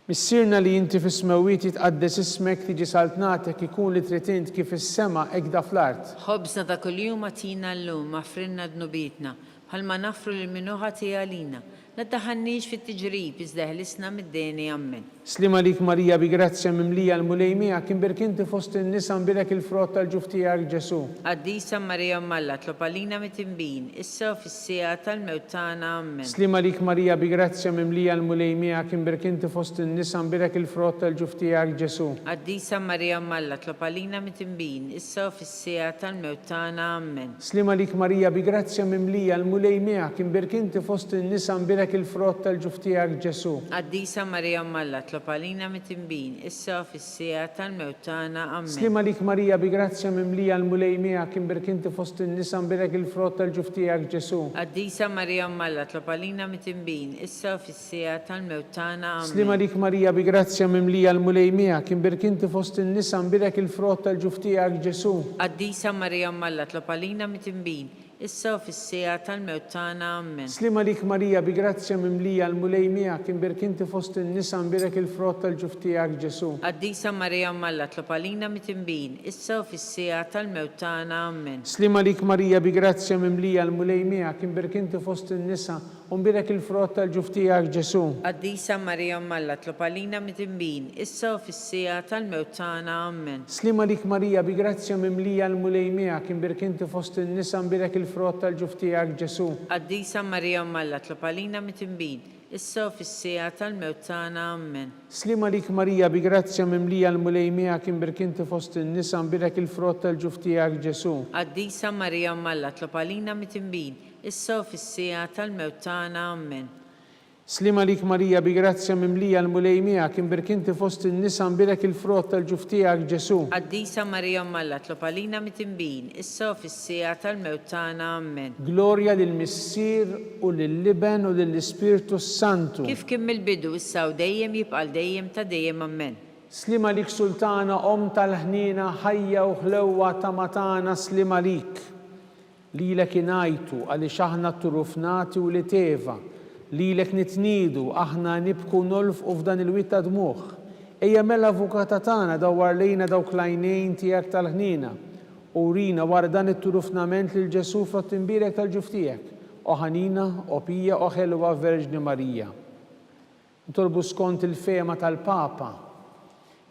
Missierna li inti fis-smewwiet jitqaddes ismek tiġi saltnatek ikun li trid int kif is-sema hekk da fl-art. Ħobżna ta' kuljum atina llum affrinna dnubitna bħalma nafru lil minuħa għalina. La taħannix fit-tiġrib iżda ħlisna mid-deni. Amen. Slima lik Marija bi grazzja mimlija l-mulej miegħek inbirek inti fost in-nisa unbilek il-frott tal-ġuf tiegħek Ġesu. Qaddisa Marija Malla, tlob għalina mit-tinbin, issa u fis-sija tal-mewt tagħna. Amen. Slima lik Marija bi grazzja mimlija l-mulej miegħek inbirek inti fost in-nisa unbilek il-frott tal-ġuf tiegħek Ġesu. Qaddisa Marija Malla, tlob għalina mit-tinbin, issa u fis-sija tal-mewt tagħna. Amen. Slima lik Marija bi grazzja mimlija l-mulej miegħek inbirek inti fost in-nisa unbilek il-frott tal-ġuf tiegħek Ġesu. Qaddisa Marija Malla, tlob għalina mit-tinbin, issa u fis-sija tal-mewt tagħna. Amen. Slima lik Marija bi grazzja mimlija l-mulej miegħek inbirek inti fost in-nisa unbilek il-frott tal-ġuf tiegħek Ġesu. Qaddisa Marija Malla, tlob għalina mit-tinbin, issa u fis-sija tal-mewt tagħna. Amen. Slima lik Marija bi grazzja mimlija l-mulej miegħek inbirek inti fost in-nisa unbilek il-frott tal-ġuf tiegħek Ġesu. Qaddisa Marija Malla, tlob għalina mit-tinbin, issa u fis-sija tal-mewt tagħna. Amen. Slima lik Marija bi grazzja mimlija l-mulej miegħek inbirek inti fost in-nisa unbilek il-frott tal-ġuf tiegħek Ġesu. Qaddisa Marija Malla, tlob għalina mit-tinbin, issa u fis-sija tal-mewt tagħna. Amen. Slima lik Marija bi grazzja mimlija l-mulej miegħek inbirek inti fost in-nisa unbilek il-frott tal-ġuf tiegħek Ġesu. Qaddisa Marija Malla, tlob għalina mit-tinbin, issa u fis-sija tal-mewt tagħna. Amen. Slima lik Marija bi grazzja mimlija l-mulej miegħek inbirek inti fost in-nisa unbilek il-frott tal-ġuf tiegħek Ġesu. Qaddisa Marija Malla, tlob għalina mit-tinbin, issa u fis-sija tal-mewt tagħna. Amen. Slima lik Marija bi grazzja mimlija l-mulej miegħek inbirek inti fost in-nisa unbilek il-frott tal-ġuf tiegħek Ġesu. Qaddisa Marija Malla, tlob għalina mit-tinbin, issa u fis-sija tal-mewt tagħna. Amen. Slima lik Marija bi grazzja mimlija l-mulej miegħek inbirek inti fost in-nisa unbilek il-frott tal-ġuf tiegħek Ġesu. Qaddisa Marija Malla, tlob għalina mit-tinbin, issa u fis-sija tal-mewt tagħna. Amen. Glorja lill-Missier u lill-Liben u lill-Ispirtu Santu. Kif kien mill-bidu, issa u dejjem jibqal dejjem ta' dejjem. Amen. Slima lik Sultana om tal-ħnina ħajja u ħlewwa ta' matana slima lik. Lilek ingħajtu għaliex aħna turufnati u li teva. Lilek nitniedu aħna nibku nolfqu f'dan il-witt ta' dmuħ. Ejja mela avukata tagħna dawwar lejna dawk l-għajnejn tiegħek tal-ħnina u rina wara dan it-turufnament lil Ġesu frott inbirek tal-ġuf tiegħek. O ħanina, o pija, o ħelwa Verġni Marija. Ntolbu skont il-fema tal-Papa.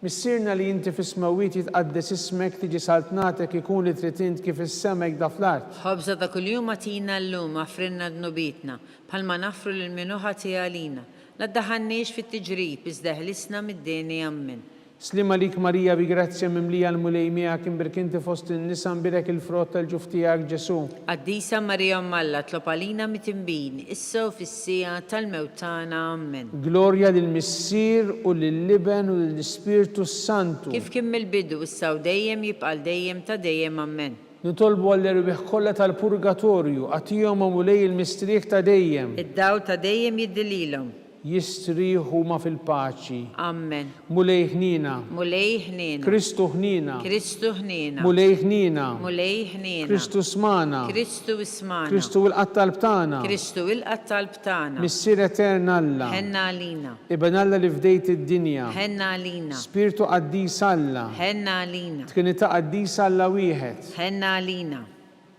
Missierna li inti fis-smewwiet jitqaddes ismek tiġi saltnatek ikun li trid int kif is-sema hekk da fl-art. Ħobża ta' kuljum atina llum affrinna dnubitna bħalma nafru lil minuħa għalina. La ddaħħalniex fit-tiġrib iżda ħlisna mid-deni. Amen. Slima lik Marija bi grazzja mimlija l-mulej miegħek inbirek inti fost in-nisa unbilek il-frott tal-ġuf tiegħek Ġesu. Qaddisa Marija Malla, tlob għalina mit-tinbin, issa u fis-sija tal-mewt tagħna. Amen. Glorja lill-Missier u lill-Liben u lill-Ispirtu Santu. Kif kien mill-bidu, issa u dejjem jibqal dejjem ta' dejjem. Amen. Nitolbu għall-erbieħ kollha tal-purgatorju għatihom mulej il-mistrieħ ta' dejjem. Id-dawl ta' dejjem jiddililhom. jistriħu ma fil-paċi. Amen. Mulej ħnina, Mulej ħnina. Kristu ħnina, Kristu ħnina. mulej ħnina, Mulej ħnina. Kristu smana, Kristu ismana. Kristu il-qattal btana, Kristu il-qattal btana. Missir eterna Alla, Ħenna lina. Iben Alla li fdejt id-dinja, Ħenna lina. Spiritu qaddis Alla, Ħenna lina. Trinità qaddis Alla wieħed, Ħenna lina.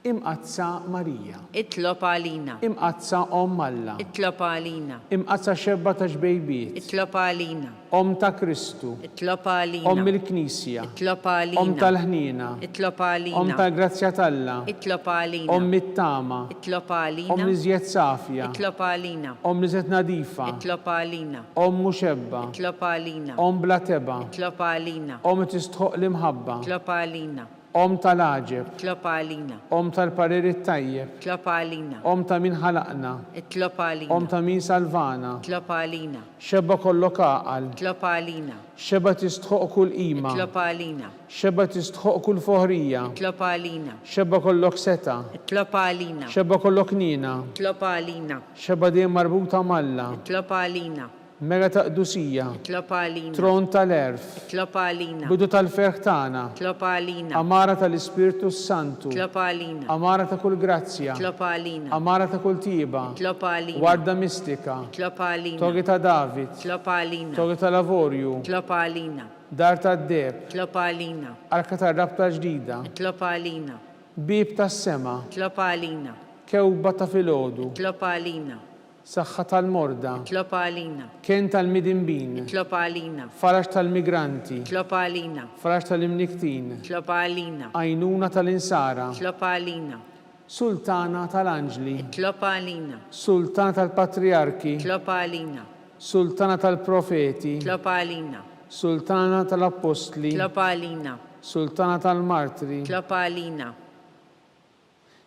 imqazza Marija, Itlob għalina. imqazza Om Alla, Itlob għalina. imqazza xebba ta' xbejbiet, Itlob għalina. Om ta' Kristu, Itlob għalina. Om il-Knisja, Itlob għalina. Om tal-ħnina, Itlob għalina. Om tal-grazzja talla, Itlob għalina. Om mit-tama, Itlob Om għalina. niżjed safja, Itlob għalina. Om niżjed nadifa, Itlob għalina. Om muxebba, Itlob għalina. Om bla teba, Itlob għalina. Om tistħoq l-imħabba, Itlob għalina. Om tal-aġeb, Itlob għalina. Om tal-parir it-tajjeb, Itlob għalina. Om ta' min ħalaqna, Itlob Om għalina. ta' min salvana, Itlob għalina. xebba kollok aqal, Itlob għalina. xebba tistħoq kull qima, Itlob għalina. xebba tistħoq kull foħrija, Itlob għalina. xebba kollok seta, Itlob għalina. xebba kollok nina, Itlob għalina. xebba dejjem marbuta malla, Itlob għalina. mega ta' qdusija, Itlob għalina. tron tal-erf, Itlob għalina. bidu tal-ferħ tagħna, Itlob għalina. amara tal-Ispirtu Santu, Itlob għalina. amara ta' kull grazzja, Itlob għalina. amara ta' kull tiba, Itlob għalina. warda mistika, Itlob għalina. togi ta' David, Itlob għalina. togi ta' lavorju, Itlob għalina. dar ta' deb, Itlob għalina. arka ta' rabta ġdida, Itlob għalina. bib ta' sema, Itlob għalina. kewba ta' filodu, Itlob għalina. saħħa tal-morda, Itlob għalina. kien tal-midinbin, Itlob għalina. farax tal-migranti, Itlob għalina. farax tal-imniktin, Itlob għalina. għajnuna tal-insara, Itlob għalina. sultana tal-anġli, Itlob għalina. sultana tal-patriarki, Itlob għalina. sultana tal-profeti, Itlob għalina. sultana tal-apostli, Itlob għalina. sultana tal-martri, Itlob għalina.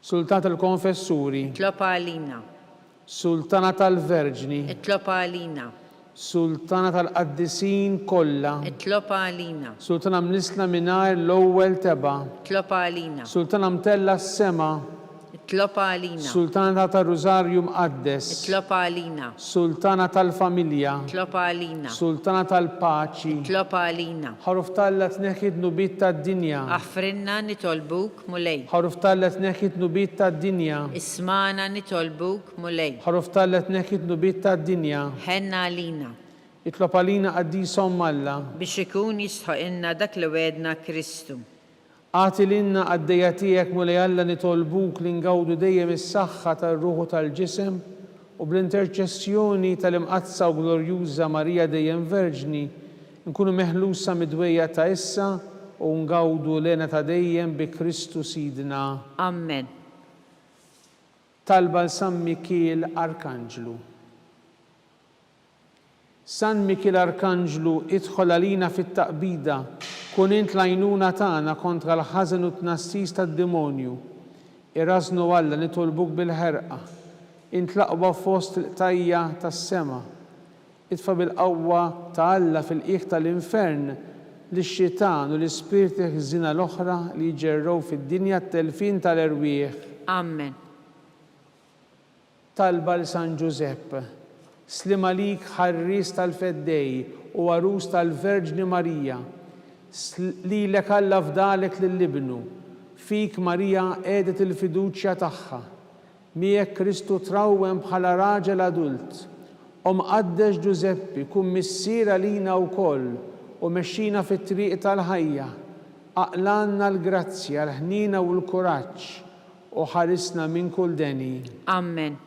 sultana tal-konfessuri, Itlob għalina. sultana tal-verġni, Itlob għalina. sultana tal-qaddisin kollha, Itlob għalina. sultana mnisla minar l-ewwel teba, Itlob għalina. sultana mtella s-sema, Itlob għalina. sultana tal-Rużarju mqaddes, Itlob għalina. sultana tal-familja, Itlob għalina. sultana tal-paċi, Itlob għalina. ħaruf tallet neħid nubit tad-dinja, Aħfrinna nitolbuk mulej. ħaruf tallet neħid nubit tad-dinja, Ismana nitolbuk mulej. ħaruf tallet neħid nubit tad-dinja, Ħenna għalina. itlob għalina qaddisom Alla, Biex ikun jistħoqinna dak li wedna Kristu. għati l-inna għaddejja tiegħek mulej Alla nitolbuk li ngawdu dejjem is-saħħa tar-ruħu tal-ġisem u bl-interċessjoni tal-imqazza u glorjuża Marija dejjem Verġni nkunu meħlusa midwejja ta' issa u ngawdu lena ta' dejjem bi Kristu Sidna. Amen. Talba l-San Mikiel Arkanġlu. San Mikiel Arkanġlu idħol għalina fit-taqbida kun int l-għajnuna tagħna kontra l-ħażen u tnassis tad-demonju. Irraznu Alla nitolbuk bil-ħerqa. Int l-aqwa fost l-qtajja tas-sema. Itfa bil-qawwa ta' Alla fil-qiegħ tal-infern lix-xitan u l-ispirti ħżina l-oħra li jġerrew fid-dinja t-telfin tal-erwieħ. Amen. Talba l-San Giuseppe, slim għalik ħarris tal-feddej u għarus tal-Verġni Marija, lilek Alla fdalek lill-ibnu, fik Marija għedet il-fiduċja tagħha, miegħek Kristu trawwem bħala raġel adult, qaddex Giuseppe kun missiera lina wkoll u mexxina fit-triq tal-ħajja, aqlanna l-grazzja, l-ħnina u l-kuraġġ u ħarisna minn kull deni. Amen.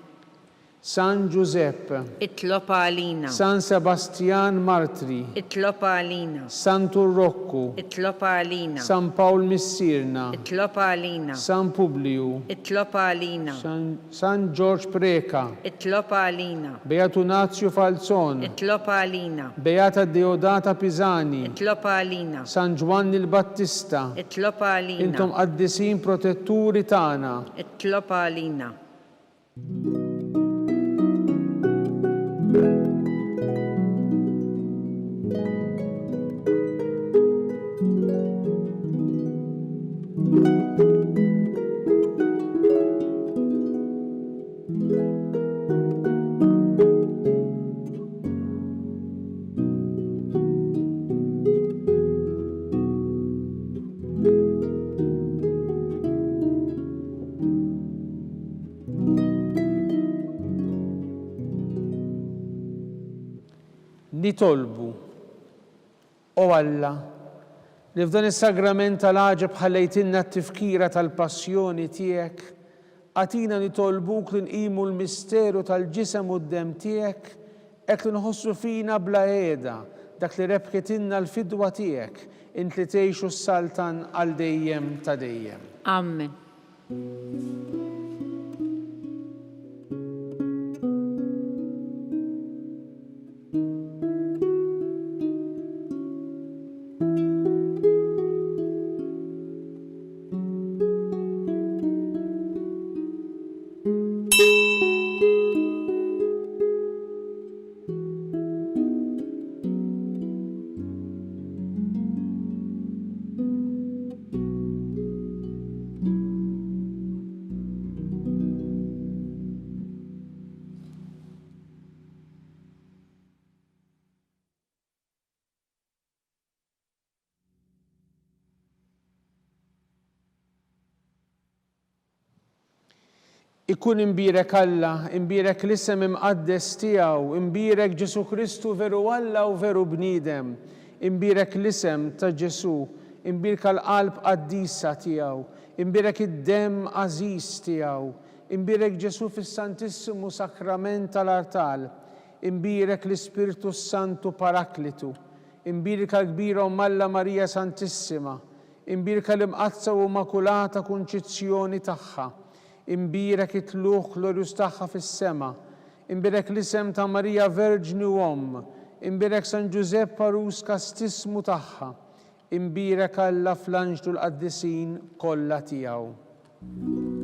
San Giuseppe, Itlob għalina. San Sebastian Martri, Itlob għalina. San Turroccu, Itlob għalina. San Paul Missirna, Itlob għalina. San Publiu, Itlob għalina. San George Preka, Itlob għalina. Beatu Nazio Falzon, Itlob għalina. Beata Deodata Pisani, Itlob għalina. San Giovanni il-Battista, Itlob għalina. intom qaddisin protetturi tagħna. Itlob għalina. nitolbu o Alla li f'dan is-sagrament tal-għaġeb ħallejtilna t-tifkira tal-passjoni tiegħek, għatina nitolbuk li nqimu l-misteru tal-ġisem u d-dem tiegħek, hekk li nħossu fina bla qiegħda dak li rebħitilna l-fidwa tiegħek, int li tgħixu s-saltan għal dejjem ta' dejjem. Amen. Ikun imbirek Alla, imbirek l-isem imqaddes tiegħu, imbirek Ġesu Kristu veru Alla u veru bniedem, imbirek l-isem ta' Ġesu, imbirek l-qalb qaddisa tiegħu, imbirek id-dem għażiż tiegħu, imbirek Ġesu fis-Santissimu Sakrament tal-Artal, imbirek l-Ispirtu Santu Paraklitu, imbirek l-kbira Alla Marija Santissima, imbirek l-imqazza u makulata kunċizzjoni tagħha, imbirek it-tluħ glorjus tagħha fis-sema, imbirek l-isem ta' Marija Verġni u Omm, imbirek San Giuseppe Parus kastismu tagħha, imbirek Alla fl-anġlu l-qaddisin kollha tiegħu.